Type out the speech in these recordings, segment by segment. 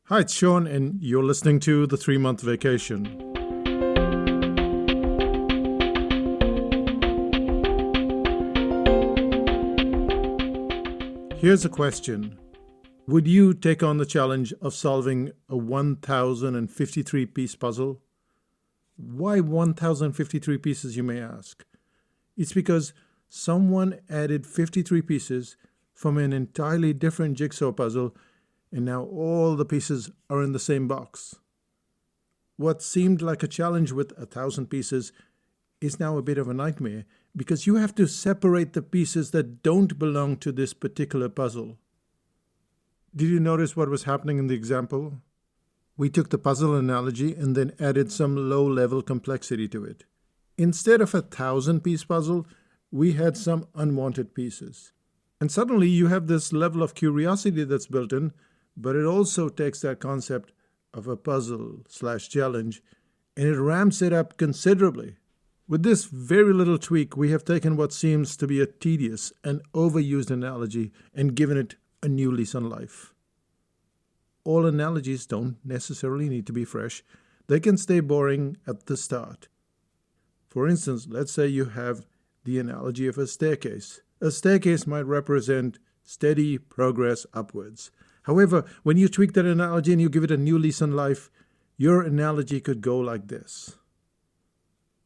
Hi, it's Sean, and you're listening to The 3-Month Vacation. Here's a question. Would you take on the challenge of solving a 1,053-piece puzzle? Why 1,053 pieces, you may ask? It's because someone added 53 pieces from an entirely different jigsaw puzzle, and now all the pieces are in the same box. What seemed like a challenge with 1,000 pieces is now a bit of a nightmare because you have to separate the pieces that don't belong to this particular puzzle. Did you notice what was happening in the example? We took the puzzle analogy and then added some low-level complexity to it. Instead of a 1,000-piece puzzle, we had some unwanted pieces. And suddenly you have this level of curiosity that's built in, but it also takes that concept of a puzzle/challenge and it ramps it up considerably. With this very little tweak, we have taken what seems to be a tedious and overused analogy and given it a new lease on life. All analogies don't necessarily need to be fresh. They can stay boring at the start. For instance, let's say you have the analogy of a staircase. A staircase might represent steady progress upwards. However, when you tweak that analogy and you give it a new lease on life, your analogy could go like this.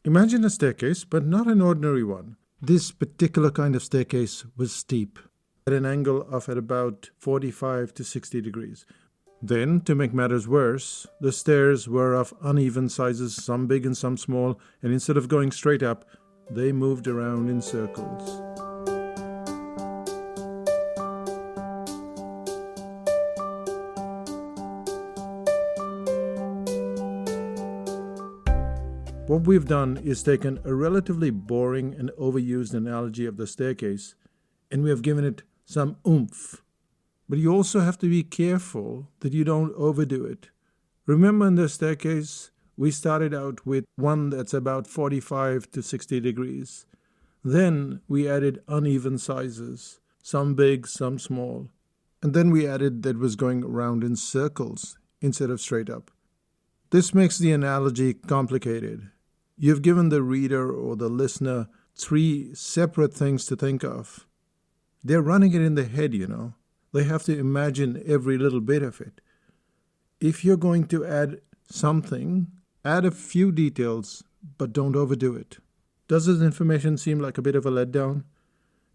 Imagine a staircase, but not an ordinary one. This particular kind of staircase was steep, at an angle of at about 45 to 60 degrees. Then, to make matters worse, the stairs were of uneven sizes, some big and some small, and instead of going straight up, they moved around in circles. What we've done is taken a relatively boring and overused analogy of the staircase, and we have given it some oomph. But you also have to be careful that you don't overdo it. Remember, in the staircase, we started out with one that's about 45 to 60 degrees. Then we added uneven sizes, some big, some small. And then we added that was going around in circles instead of straight up. This makes the analogy complicated. You've given the reader or the listener 3 separate things to think of. They're running it in their head, you know. They have to imagine every little bit of it. If you're going to add something, add a few details, but don't overdo it. Does this information seem like a bit of a letdown?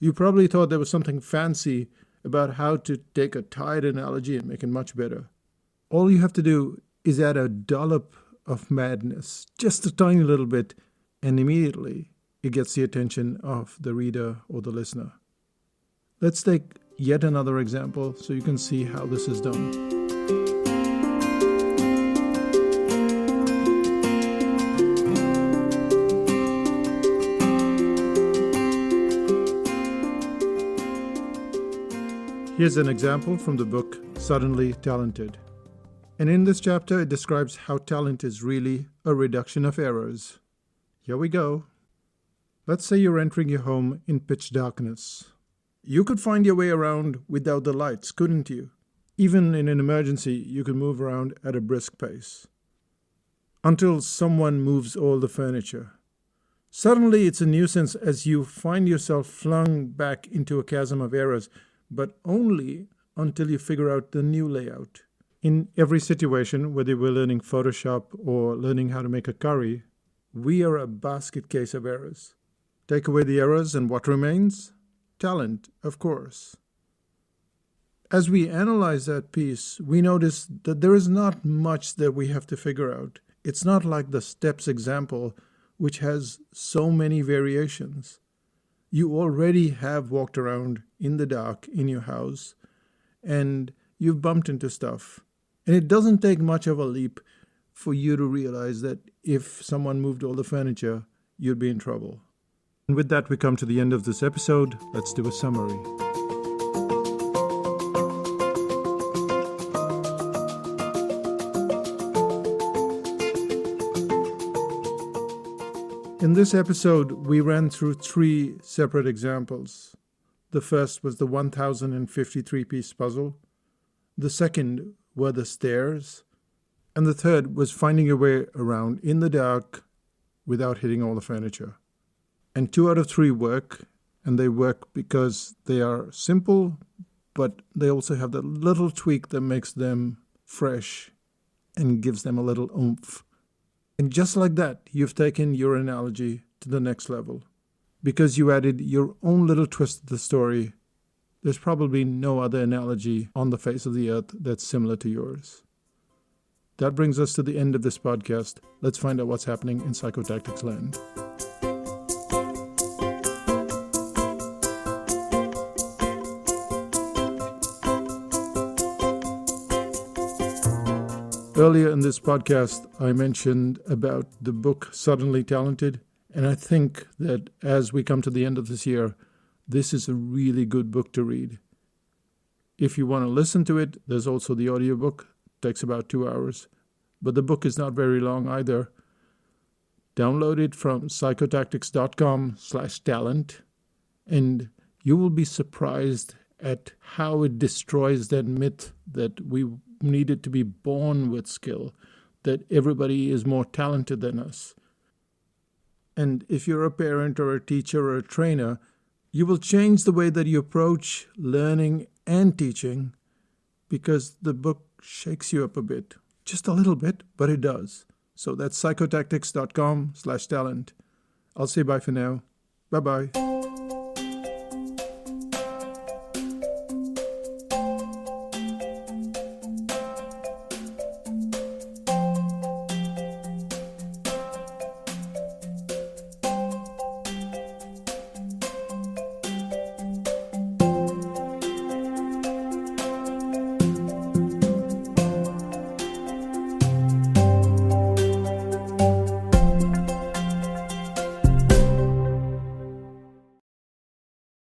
You probably thought there was something fancy about how to take a tired analogy and make it much better. All you have to do is add a dollop of madness, just a tiny little bit, and immediately it gets the attention of the reader or the listener. Let's take yet another example so you can see how this is done. Here's an example from the book Suddenly Talented. And in this chapter, it describes how talent is really a reduction of errors. Here we go. Let's say you're entering your home in pitch darkness. You could find your way around without the lights, couldn't you? Even in an emergency, you could move around at a brisk pace. Until someone moves all the furniture. Suddenly, it's a nuisance as you find yourself flung back into a chasm of errors, but only until you figure out the new layout. In every situation, whether we're learning Photoshop or learning how to make a curry, we are a basket case of errors. Take away the errors and what remains? Talent, of course. As we analyze that piece, we notice that there is not much that we have to figure out. It's not like the steps example, which has so many variations. You already have walked around in the dark in your house, and you've bumped into stuff. And it doesn't take much of a leap for you to realize that if someone moved all the furniture, you'd be in trouble. And with that, we come to the end of this episode. Let's do a summary. In this episode, we ran through 3 separate examples. The first was the 1,053-piece puzzle. The second were the stairs. And the third was finding your way around in the dark without hitting all the furniture. And 2 out of 3 work, and they work because they are simple, but they also have that little tweak that makes them fresh and gives them a little oomph. And just like that, you've taken your analogy to the next level. Because you added your own little twist to the story, there's probably no other analogy on the face of the earth that's similar to yours. That brings us to the end of this podcast. Let's find out what's happening in psychotactics land. Earlier in this podcast, I mentioned about the book Suddenly Talented, and I think that as we come to the end of this year, this is a really good book to read. If you want to listen to it, there's also the audiobook. It takes about 2 hours, but the book is not very long either. Download it from psychotactics.com/talent, and you will be surprised at how it destroys that myth that we needed to be born with skill, that everybody is more talented than us. And if you're a parent or a teacher or a trainer, you will change the way that you approach learning and teaching, because the book shakes you up a bit. Just a little bit, but it does. So that's psychotactics.com/talent. I'll say bye for now. Bye-bye.